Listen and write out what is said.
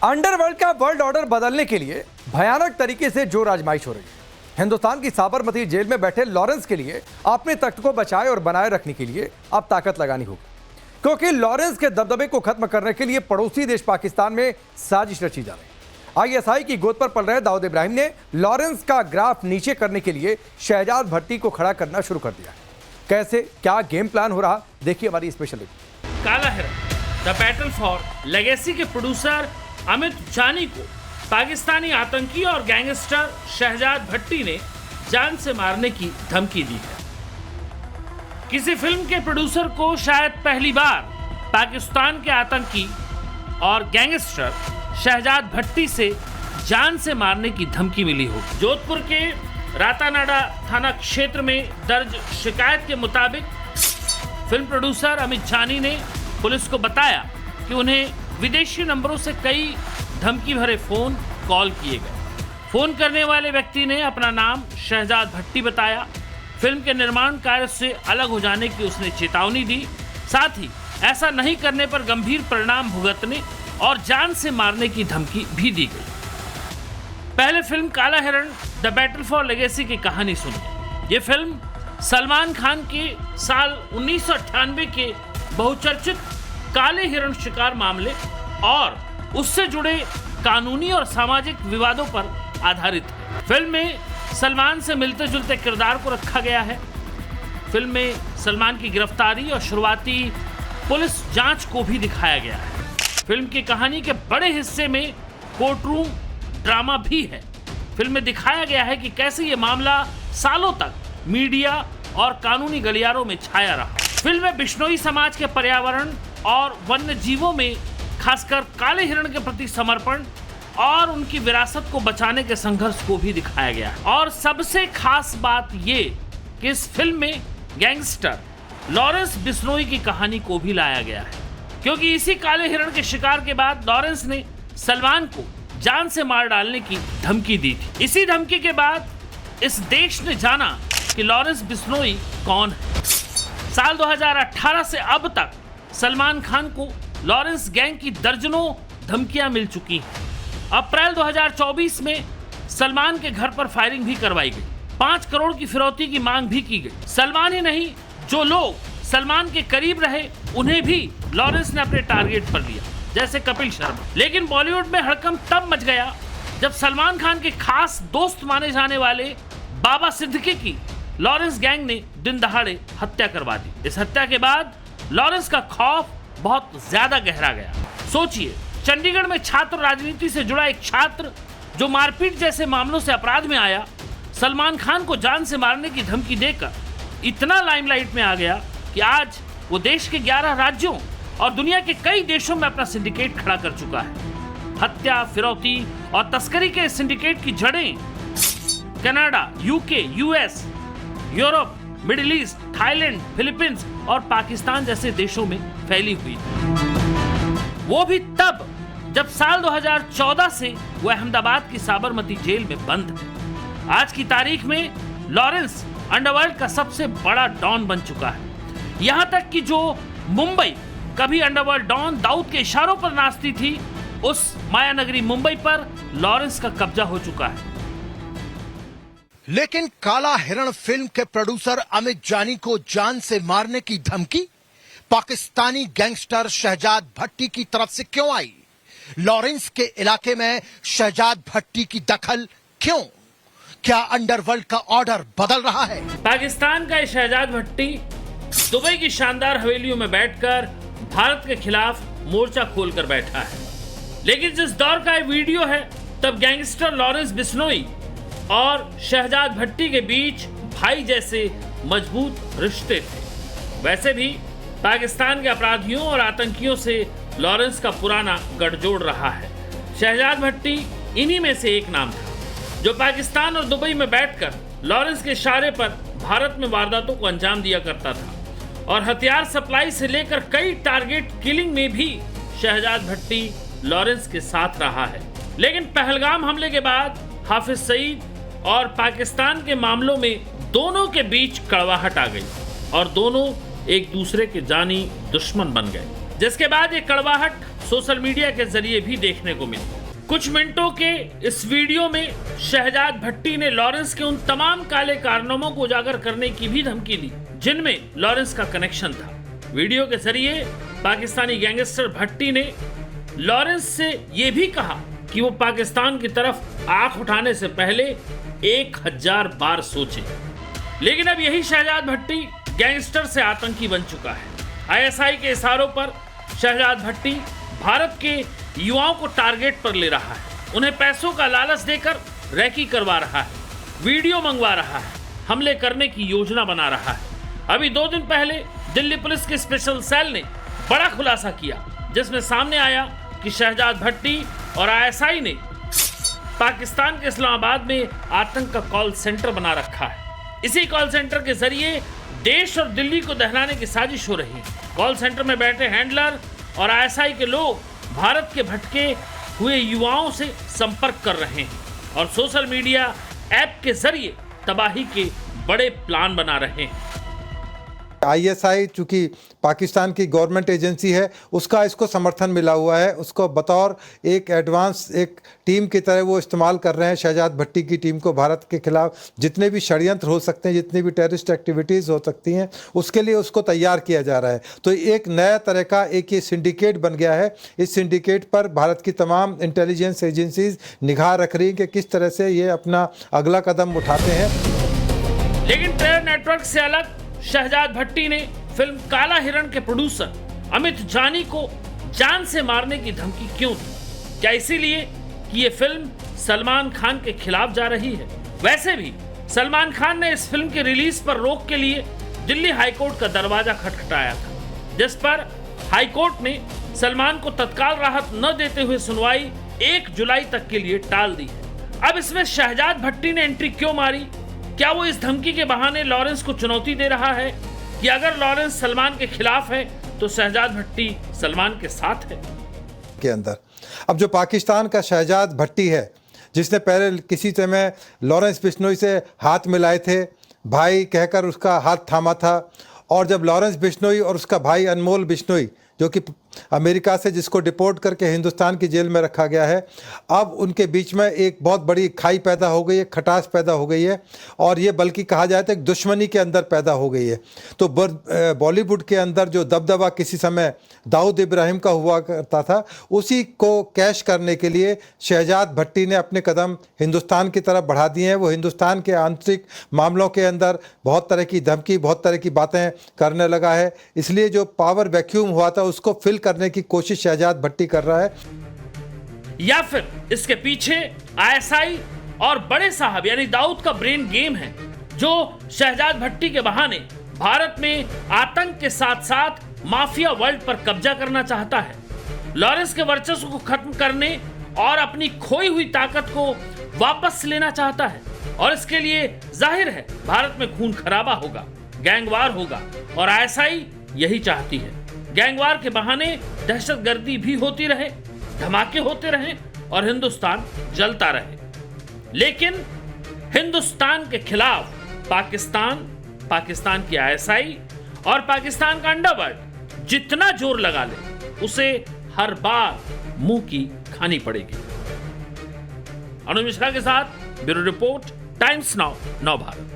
Underworld का world order बदलने के लिए भयानक तरीके से जोर आजमाइश हो रही है। हिंदुस्तान की साबरमती जेल में बैठे लॉरेंस के लिए अपने तख्त को बचाए और बनाए रखने के लिए अब ताकत लगानी होगी, क्योंकि लॉरेंस के दबदबे को खत्म करने के लिए पड़ोसी देश पाकिस्तान में साजिश रची जा रही है। आईएसआई की गोद पर पल रहे दाऊद इब्राहिम ने लॉरेंस का ग्राफ नीचे करने के लिए शहजाद भट्टी को खड़ा करना शुरू कर दिया है। कैसे, क्या गेम प्लान हो रहा, देखिए हमारी स्पेशल रिपोर्ट। काला हिरण द बैटल फॉर लेगेसी के प्रोड्यूसर अमित जानी को पाकिस्तानी आतंकी और गैंगस्टर शहजाद भट्टी ने जान से मारने की धमकी दी है। किसी फिल्म के प्रोड्यूसर को शायद पहली बार पाकिस्तान के आतंकी और गैंगस्टर शहजाद भट्टी से जान से मारने की धमकी मिली हो। जोधपुर के रातानाडा थाना क्षेत्र में दर्ज शिकायत के मुताबिक फिल्म प्रोड्यूसर अमित जानी ने पुलिस को बताया कि उन्हें विदेशी नंबरों से कई धमकी भरे फोन कॉल किए गए। फोन करने वाले व्यक्ति ने अपना नाम शहजाद भट्टी बताया। फिल्म के निर्माण कार्य से अलग हो जाने की उसने चेतावनी दी, साथ ही ऐसा नहीं करने पर गंभीर परिणाम भुगतने और जान से मारने की धमकी भी दी गई। पहले फिल्म काला हिरण द बैटल फॉर लेगेसी की कहानी सुनिए। ये फिल्म सलमान खान के साल 1998 के बहुचर्चित काले हिरण शिकार मामले और उससे जुड़े कानूनी और सामाजिक विवादों पर आधारित है। फिल्म में सलमान से मिलते जुलते किरदार को रखा गया है। फिल्म में सलमान की गिरफ्तारी और शुरुआती पुलिस जांच को भी दिखाया गया है। फिल्म की कहानी के बड़े हिस्से में कोर्टरूम ड्रामा भी है। फिल्म में दिखाया गया है कि कैसे ये मामला सालों तक मीडिया और कानूनी गलियारों में छाया रहा। फिल्म में बिश्नोई समाज के पर्यावरण और वन्य जीवों में खासकर काले हिरण के प्रति समर्पण और उनकी विरासत को बचाने के संघर्ष को भी दिखाया गया है। और सबसे खास बात ये कि इस फिल्म में गैंगस्टर लॉरेंस बिश्नोई की कहानी को भी लाया गया है, क्योंकि इसी काले हिरण के शिकार के बाद लॉरेंस ने सलमान को जान से मार डालने की धमकी दी थी। इसी धमकी के बाद इस देश ने जाना कि लॉरेंस बिश्नोई कौन है। साल 2018 से अब तक सलमान खान को लॉरेंस गैंग की दर्जनों धमकियां मिल चुकी हैं। अप्रैल 2024 में सलमान के घर पर फायरिंग भी करवाई गई। 5 करोड़ की फिरौती की मांग भी की गई। सलमान ही नहीं, जो लोग सलमान के करीब रहे उन्हें भी लॉरेंस ने अपने टारगेट पर लिया, जैसे कपिल शर्मा। लेकिन बॉलीवुड में हड़कंप तब मच गया जब सलमान खान के खास दोस्त माने जाने वाले बाबा सिद्दीकी की लॉरेंस गैंग ने दिन दहाड़े हत्या करवा दी। इस हत्या के बाद लॉरेंस का खौफ बहुत ज्यादा गहरा गया। सोचिए, चंडीगढ़ में छात्र राजनीति से जुड़ा एक छात्र जो मारपीट जैसे मामलों से अपराध में आया, सलमान खान को जान से मारने की धमकी देकर इतना लाइमलाइट में आ गया कि आज वो देश के 11 राज्यों और दुनिया के कई देशों में अपना सिंडिकेट खड़ा कर चुका है। हत्या, फिरौती और तस्करी के सिंडिकेट की जड़ें Canada, UK, US, Europe, middle east, Thailand, Philippines और पाकिस्तान जैसे देशों में फैली हुई थी। वो भी तब जब साल 2014 से वो अहमदाबाद की साबरमती जेल में बंद है। आज की तारीख में लॉरेंस अंडरवर्ल्ड का सबसे बड़ा डॉन बन चुका है। यहां तक कि जो मुंबई कभी अंडरवर्ल्ड डॉन दाऊद के इशारों पर नाचती थी, उस मायानगरी मुंबई पर लॉरेंस का कब्जा हो चुका है। लेकिन काला हिरण फिल्म के प्रोड्यूसर अमित जानी को जान से मारने की धमकी पाकिस्तानी गैंगस्टर शहजाद भट्टी की तरफ से क्यों आई? लॉरेंस के इलाके में शहजाद भट्टी की दखल क्यों? क्या अंडरवर्ल्ड का ऑर्डर बदल रहा है? पाकिस्तान का शहजाद भट्टी दुबई की शानदार हवेलियों में बैठकर भारत के खिलाफ मोर्चा खोलकर बैठा है। लेकिन जिस दौर का ये वीडियो है, तब गैंगस्टर लॉरेंस बिश्नोई और शहजाद भट्टी के बीच भाई जैसे मजबूत रिश्ते थे। वैसे भी पाकिस्तान के अपराधियों और आतंकियों से लॉरेंस का पुराना गठजोड़ रहा है। शहजाद भट्टी इन्हीं में से एक नाम था, जो पाकिस्तान और दुबई में बैठकर लॉरेंस के इशारे पर भारत में वारदातों को अंजाम दिया करता था और हथियार सप्लाई से लेकर कई टारगेट किलिंग में भी शहजाद भट्टी लॉरेंस के साथ रहा है। लेकिन पहलगाम हमले के बाद हाफिज सईद और पाकिस्तान के मामलों में दोनों के बीच कड़वाहट आ गई और दोनों एक दूसरे के जानी दुश्मन बन गए, जिसके बाद ये कड़वाहट सोशल मीडिया के जरिए भी देखने को मिली। कुछ मिनटों के इस वीडियो में शहजाद भट्टी ने लॉरेंस के उन तमाम काले कारनामों को उजागर करने की भी धमकी दी जिनमें लॉरेंस का कनेक्शन था। वीडियो के जरिए पाकिस्तानी गैंगस्टर भट्टी ने लॉरेंस से यह भी कहा कि वो पाकिस्तान की तरफ आंख उठाने से पहले 1000 बार सोचे। लेकिन अब यही शहजाद भट्टी गैंगस्टर से आतंकी बन चुका है। आईएसआई के इशारों पर शहजाद भट्टी भारत के युवाओं को टारगेट पर ले रहा है, उन्हें पैसों का लालच देकर रैकी करवा रहा है, वीडियो मंगवा रहा है, हमले करने की योजना बना रहा है। अभी 2 दिन पहले दिल्ली पुलिस के स्पेशल सेल ने बड़ा खुलासा किया जिसमें सामने आया कि शहजाद भट्टी और आईएसआई ने पाकिस्तान के इस्लामाबाद में आतंक का कॉल सेंटर बना रखा है। इसी कॉल सेंटर के जरिए देश और दिल्ली को दहलाने की साजिश हो रही है। कॉल सेंटर में बैठे हैंडलर और आईएसआई के लोग भारत के भटके हुए युवाओं से संपर्क कर रहे हैं और सोशल मीडिया ऐप के जरिए तबाही के बड़े प्लान बना रहे हैं। आईएसआई चूंकि पाकिस्तान की गवर्नमेंट एजेंसी है, उसका इसको समर्थन मिला हुआ है। उसको बतौर एक एडवांस एक टीम की तरह वो इस्तेमाल कर रहे हैं। शहजाद भट्टी की टीम को भारत के खिलाफ जितने भी षड्यंत्र हो सकते हैं, जितनी भी टेररिस्ट एक्टिविटीज़ हो सकती हैं, उसके लिए उसको तैयार किया जा रहा है। तो एक नया तरह का एक ये सिंडिकेट बन गया है। इस सिंडिकेट पर भारत की तमाम इंटेलिजेंस एजेंसीज निगाह रख रही हैं कि किस तरह से ये अपना अगला कदम उठाते हैं। लेकिन टेरर नेटवर्क से अलग शहजाद भट्टी ने फिल्म काला हिरण के प्रोड्यूसर अमित जानी को जान से मारने की धमकी क्यों दी? क्या इसीलिए कि ये फिल्म सलमान खान के खिलाफ जा रही है? वैसे भी सलमान खान ने इस फिल्म के रिलीज पर रोक के लिए दिल्ली हाईकोर्ट का दरवाजा खटखटाया था, जिस पर हाईकोर्ट ने सलमान को तत्काल राहत न देते हुए सुनवाई 1 जुलाई तक के लिए टाल दी है। अब इसमें शहजाद भट्टी ने एंट्री क्यों मारी? क्या वो इस धमकी के बहाने लॉरेंस को चुनौती दे रहा है कि अगर लॉरेंस सलमान के खिलाफ है तो शहजाद भट्टी सलमान के साथ है? के अंदर अब जो पाकिस्तान का शहजाद भट्टी है, जिसने पहले किसी समय लॉरेंस बिश्नोई से हाथ मिलाए थे, भाई कहकर उसका हाथ थामा था, और जब लॉरेंस बिश्नोई और उसका भाई अनमोल बिश्नोई जो कि अमेरिका से जिसको डिपोर्ट करके हिंदुस्तान की जेल में रखा गया है, अब उनके बीच में एक बहुत बड़ी खाई पैदा हो गई है, खटास पैदा हो गई है, और ये बल्कि कहा जाए तो एक दुश्मनी के अंदर पैदा हो गई है। तो बॉलीवुड के अंदर जो दबदबा किसी समय दाऊद इब्राहिम का हुआ करता था, उसी को कैश करने के लिए शहजाद भट्टी ने अपने कदम हिंदुस्तान की तरफ बढ़ा दिए हैं। वो हिंदुस्तान के आंतरिक मामलों के अंदर बहुत तरह की धमकी, बहुत तरह की बातें करने लगा है। इसलिए जो पावर वैक्यूम हुआ था उसको फिल करने की कोशिश शहजाद भट्टी कर रहा है। या फिर इसके पीछे आईएसआई और बड़े साहब यानी दाऊद का ब्रेन गेम है, जो शहजाद भट्टी के बहाने भारत में आतंक के साथ साथ माफिया वर्ल्ड पर कब्जा करना चाहता है, लॉरेंस के वर्चस्व को खत्म करने और अपनी खोई हुई ताकत को वापस लेना चाहता है। और इसके लिए जाहिर है भारत में खून खराबा होगा, गैंगवार होगा, और आईएसआई यही चाहती है। गैंगवार के बहाने दहशतगर्दी भी होती रहे, धमाके होते रहें और हिंदुस्तान जलता रहे। लेकिन हिंदुस्तान के खिलाफ पाकिस्तान की आईएसआई और पाकिस्तान का अंडरवर्ल्ड जितना जोर लगा ले, उसे हर बार मुंह की खानी पड़ेगी। अनुज मिश्रा के साथ ब्यूरो रिपोर्ट, टाइम्स नाउ, नव भारत।